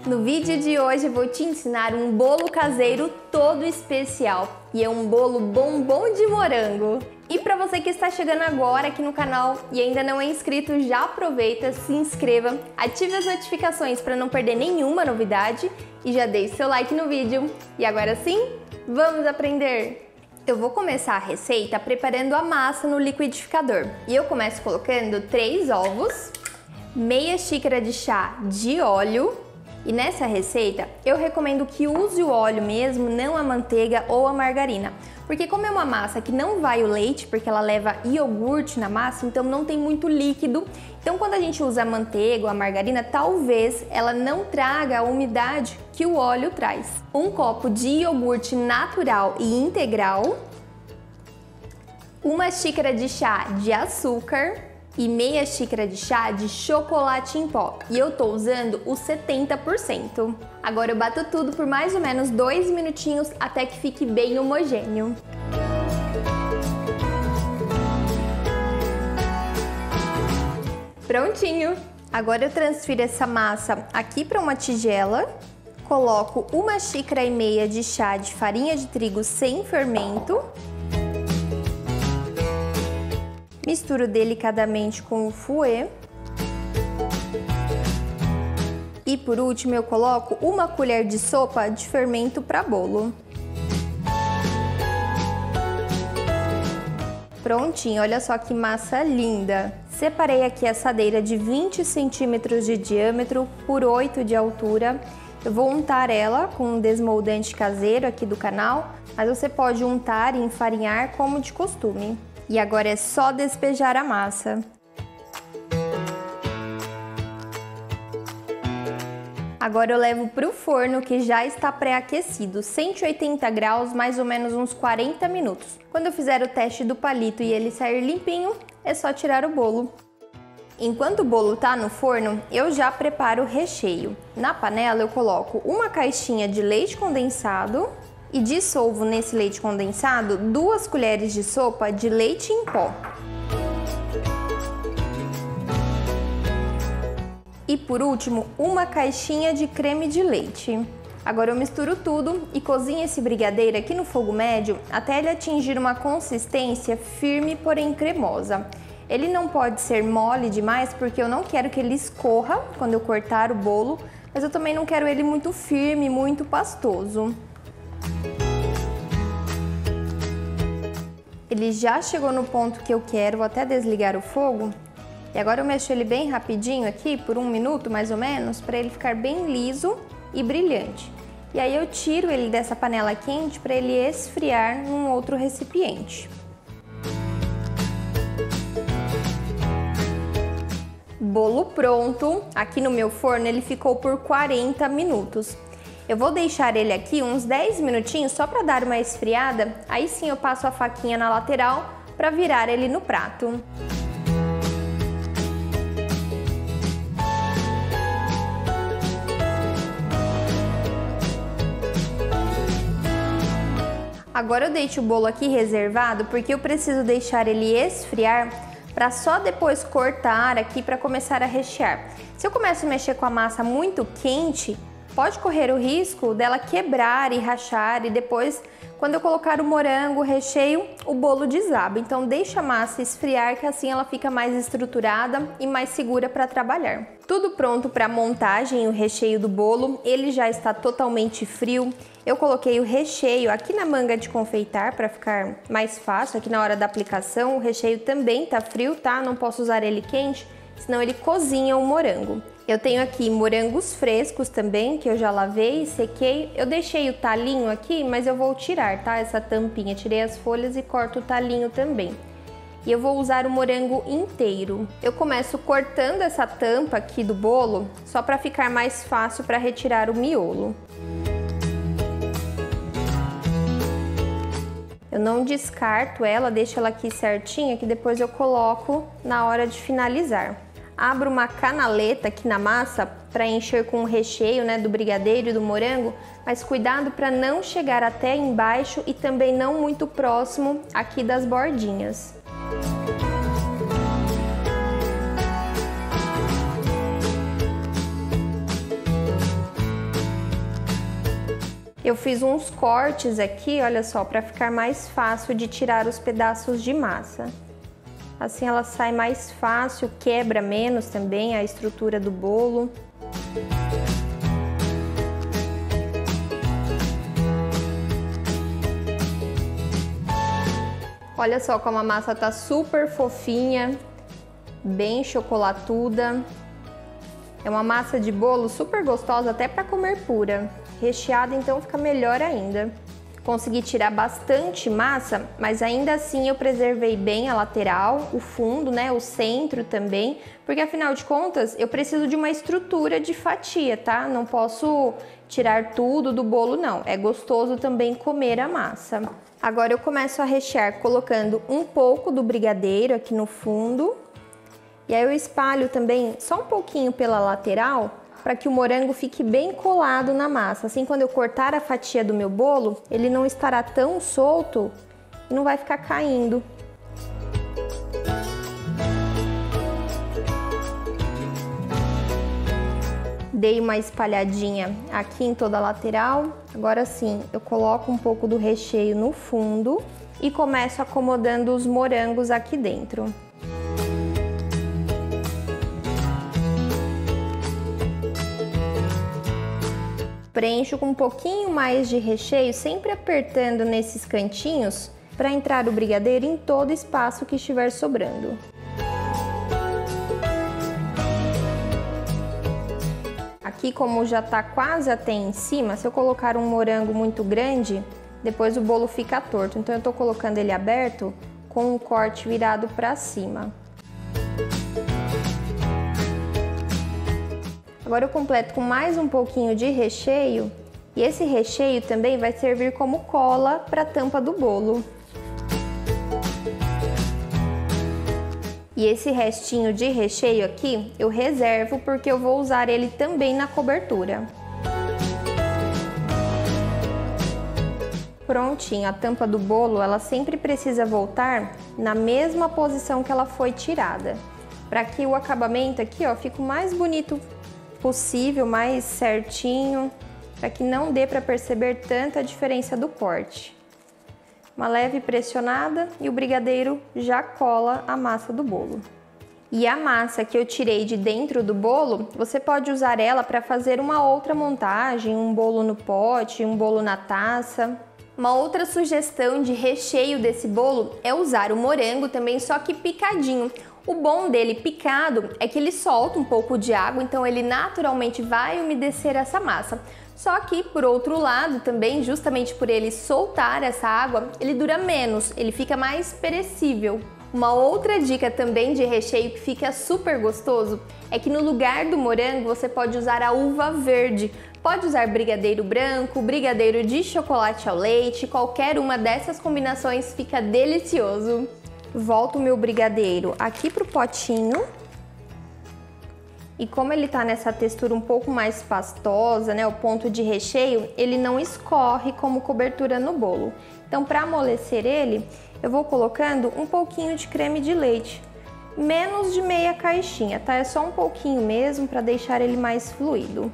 No vídeo de hoje eu vou te ensinar um bolo caseiro todo especial e é um bolo bombom de morango. E para você que está chegando agora aqui no canal e ainda não é inscrito, já aproveita, se inscreva, ative as notificações para não perder nenhuma novidade e já deixe seu like no vídeo. E agora sim, vamos aprender! Eu vou começar a receita preparando a massa no liquidificador e eu começo colocando 3 ovos, meia xícara de chá de óleo. E nessa receita, eu recomendo que use o óleo mesmo, não a manteiga ou a margarina. Porque como é uma massa que não vai o leite, porque ela leva iogurte na massa, então não tem muito líquido. Então quando a gente usa a manteiga ou a margarina, talvez ela não traga a umidade que o óleo traz. 1 copo de iogurte natural e integral, 1 xícara de chá de açúcar, e meia xícara de chá de chocolate em pó. E eu tô usando o 70%. Agora eu bato tudo por mais ou menos 2 minutinhos até que fique bem homogêneo. Prontinho! Agora eu transfiro essa massa aqui para uma tigela, coloco 1,5 xícaras de chá de farinha de trigo sem fermento, misturo delicadamente com o fouet. E por último eu coloco 1 colher de sopa de fermento para bolo. Prontinho, olha só que massa linda! Separei aqui a assadeira de 20 centímetros de diâmetro por 8 de altura. Eu vou untar ela com um desmoldante caseiro aqui do canal, mas você pode untar e enfarinhar como de costume. E agora é só despejar a massa. Agora eu levo para o forno que já está pré-aquecido, 180 graus, mais ou menos uns 40 minutos. Quando eu fizer o teste do palito e ele sair limpinho, é só tirar o bolo. Enquanto o bolo tá no forno, eu já preparo o recheio. Na panela eu coloco 1 caixinha de leite condensado e dissolvo nesse leite condensado 2 colheres de sopa de leite em pó. E por último, 1 caixinha de creme de leite. Agora eu misturo tudo e cozinho esse brigadeiro aqui no fogo médio até ele atingir uma consistência firme, porém cremosa. Ele não pode ser mole demais porque eu não quero que ele escorra quando eu cortar o bolo, mas eu também não quero ele muito firme, muito pastoso. Ele já chegou no ponto que eu quero, vou até desligar o fogo. E agora eu mexo ele bem rapidinho aqui, por 1 minuto mais ou menos, para ele ficar bem liso e brilhante. E aí eu tiro ele dessa panela quente para ele esfriar num outro recipiente. Bolo pronto! Aqui no meu forno ele ficou por 40 minutos. Eu vou deixar ele aqui uns 10 minutinhos só para dar uma esfriada, aí sim eu passo a faquinha na lateral para virar ele no prato. Agora eu deixo o bolo aqui reservado porque eu preciso deixar ele esfriar para só depois cortar aqui para começar a rechear. Se eu começo a mexer com a massa muito quente, pode correr o risco dela quebrar e rachar e depois, quando eu colocar o morango, o recheio, o bolo desaba. Então deixa a massa esfriar que assim ela fica mais estruturada e mais segura para trabalhar. Tudo pronto para montagem, o recheio do bolo, ele já está totalmente frio. Eu coloquei o recheio aqui na manga de confeitar para ficar mais fácil aqui na hora da aplicação. O recheio também tá frio, tá? Não posso usar ele quente, senão ele cozinha o morango. Eu tenho aqui morangos frescos também, que eu já lavei e sequei. Eu deixei o talinho aqui, mas eu vou tirar, tá? Essa tampinha, tirei as folhas e corto o talinho também. E eu vou usar o morango inteiro. Eu começo cortando essa tampa aqui do bolo, só para ficar mais fácil para retirar o miolo. Eu não descarto ela, deixo ela aqui certinha, que depois eu coloco na hora de finalizar. Abro uma canaleta aqui na massa para encher com o recheio, né, do brigadeiro e do morango, mas cuidado para não chegar até embaixo e também não muito próximo aqui das bordinhas. Eu fiz uns cortes aqui, olha só, para ficar mais fácil de tirar os pedaços de massa. Assim ela sai mais fácil, quebra menos também a estrutura do bolo. Olha só como a massa tá super fofinha, bem chocolatuda. É uma massa de bolo super gostosa até para comer pura. Recheada então fica melhor ainda. Consegui tirar bastante massa, mas ainda assim eu preservei bem a lateral, o fundo, né, o centro também, porque afinal de contas eu preciso de uma estrutura de fatia, tá? Não posso tirar tudo do bolo não, é gostoso também comer a massa. Agora eu começo a rechear colocando um pouco do brigadeiro aqui no fundo, e aí eu espalho também só um pouquinho pela lateral, para que o morango fique bem colado na massa. Assim, quando eu cortar a fatia do meu bolo, ele não estará tão solto e não vai ficar caindo. Dei uma espalhadinha aqui em toda a lateral. Agora sim, eu coloco um pouco do recheio no fundo e começo acomodando os morangos aqui dentro. Preencho com um pouquinho mais de recheio, sempre apertando nesses cantinhos para entrar o brigadeiro em todo o espaço que estiver sobrando. Aqui, como já está quase até em cima, se eu colocar um morango muito grande, depois o bolo fica torto. Então eu estou colocando ele aberto com um corte virado para cima. Agora eu completo com mais um pouquinho de recheio e esse recheio também vai servir como cola para a tampa do bolo. E esse restinho de recheio aqui eu reservo porque eu vou usar ele também na cobertura. Prontinho, a tampa do bolo ela sempre precisa voltar na mesma posição que ela foi tirada, para que o acabamento aqui ó, fique o mais bonito possível, mais certinho, para que não dê para perceber tanta diferença do corte. Uma leve pressionada e o brigadeiro já cola a massa do bolo. E a massa que eu tirei de dentro do bolo, você pode usar ela para fazer uma outra montagem, um bolo no pote, um bolo na taça. Uma outra sugestão de recheio desse bolo é usar o morango também, só que picadinho. O bom dele picado é que ele solta um pouco de água, então ele naturalmente vai umedecer essa massa. Só que, por outro lado, também, justamente por ele soltar essa água, ele dura menos, ele fica mais perecível. Uma outra dica também de recheio que fica super gostoso é que no lugar do morango você pode usar a uva verde. Pode usar brigadeiro branco, brigadeiro de chocolate ao leite, qualquer uma dessas combinações fica delicioso. Volto o meu brigadeiro aqui pro potinho. E como ele tá nessa textura um pouco mais pastosa, né, o ponto de recheio, ele não escorre como cobertura no bolo. Então, para amolecer ele, eu vou colocando um pouquinho de creme de leite. Menos de meia caixinha, tá? É só um pouquinho mesmo para deixar ele mais fluido.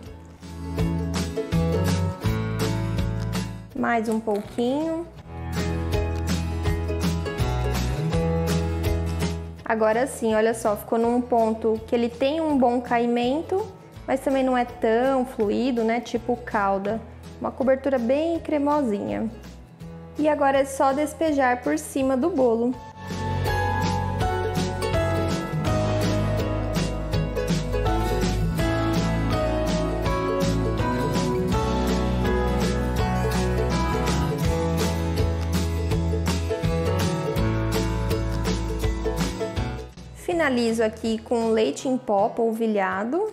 Mais um pouquinho. Agora sim, olha só, ficou num ponto que ele tem um bom caimento, mas também não é tão fluido, né? Tipo calda. Uma cobertura bem cremosinha. E agora é só despejar por cima do bolo. Finalizo aqui com leite em pó polvilhado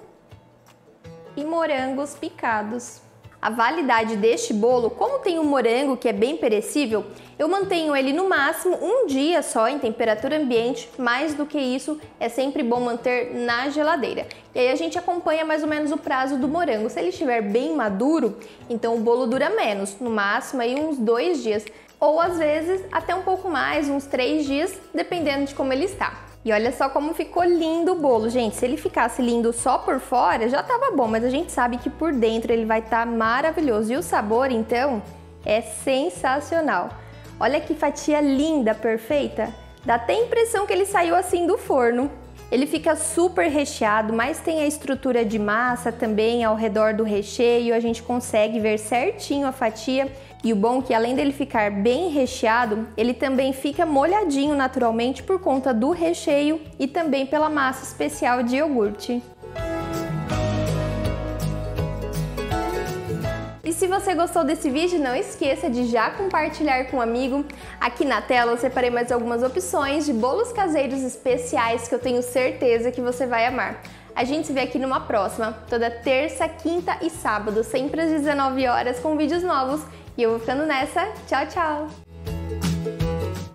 e morangos picados. A validade deste bolo, como tem um morango que é bem perecível, eu mantenho ele no máximo um dia só em temperatura ambiente. Mais do que isso, é sempre bom manter na geladeira. E aí a gente acompanha mais ou menos o prazo do morango. Se ele estiver bem maduro, então o bolo dura menos, no máximo aí uns 2 dias. Ou às vezes até um pouco mais, uns 3 dias, dependendo de como ele está. E olha só como ficou lindo o bolo, gente. Se ele ficasse lindo só por fora, já tava bom, mas a gente sabe que por dentro ele vai estar maravilhoso. E o sabor, então, é sensacional. Olha que fatia linda, perfeita. Dá até a impressão que ele saiu assim do forno. Ele fica super recheado, mas tem a estrutura de massa também ao redor do recheio. A gente consegue ver certinho a fatia. E o bom é que além dele ficar bem recheado, ele também fica molhadinho naturalmente por conta do recheio e também pela massa especial de iogurte. E se você gostou desse vídeo, não esqueça de já compartilhar com um amigo. Aqui na tela eu separei mais algumas opções de bolos caseiros especiais que eu tenho certeza que você vai amar. A gente se vê aqui numa próxima, toda terça, quinta e sábado, sempre às 19 horas com vídeos novos. E eu vou ficando nessa. Tchau, tchau!